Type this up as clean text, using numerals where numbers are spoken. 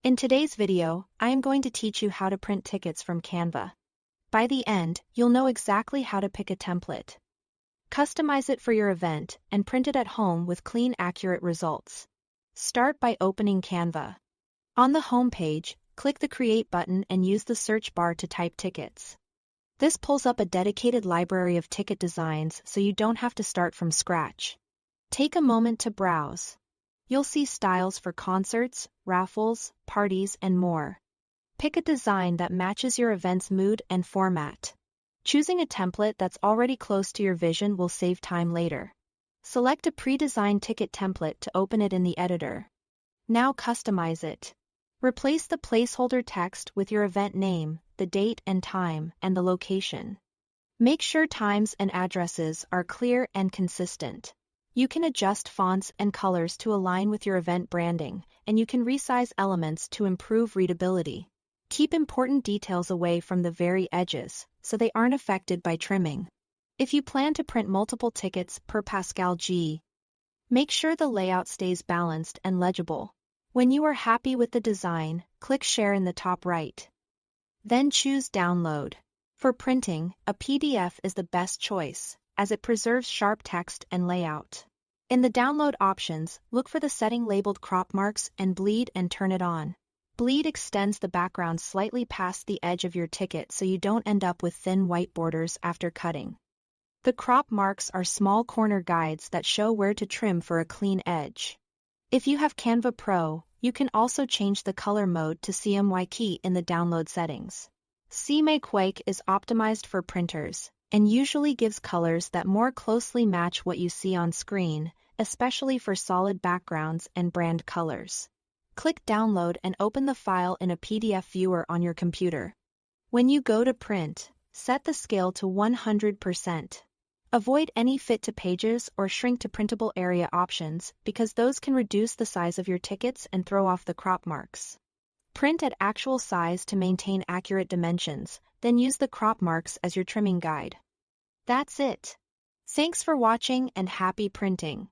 In today's video, I am going to teach you how to print tickets from Canva. By the end, you'll know exactly how to pick a template, customize it for your event, and print it at home with clean, accurate results. Start by opening Canva. On the home page, click the Create button and use the search bar to type tickets. This pulls up a dedicated library of ticket designs so you don't have to start from scratch. Take a moment to browse. You'll see styles for concerts, raffles, parties, and more. Pick a design that matches your event's mood and format. Choosing a template that's already close to your vision will save time later. Select a pre-designed ticket template to open it in the editor. Now customize it. Replace the placeholder text with your event name, the date and time, and the location. Make sure times and addresses are clear and consistent. You can adjust fonts and colors to align with your event branding, and you can resize elements to improve readability. Keep important details away from the very edges, so they aren't affected by trimming. If you plan to print multiple tickets per Pascal G, make sure the layout stays balanced and legible. When you are happy with the design, click Share in the top right. Then choose Download. For printing, a PDF is the best choice, as it preserves sharp text and layout. In the download options, look for the setting labeled crop marks and bleed and turn it on. Bleed extends the background slightly past the edge of your ticket so you don't end up with thin white borders after cutting. The crop marks are small corner guides that show where to trim for a clean edge. If you have Canva Pro, you can also change the color mode to CMYK in the download settings. CMYK is optimized for printers, and usually gives colors that more closely match what you see on screen, especially for solid backgrounds and brand colors. Click Download and open the file in a PDF viewer on your computer. When you go to print, set the scale to 100%. Avoid any fit to pages or shrink to printable area options because those can reduce the size of your tickets and throw off the crop marks. Print at actual size to maintain accurate dimensions, then use the crop marks as your trimming guide. That's it. Thanks for watching and happy printing.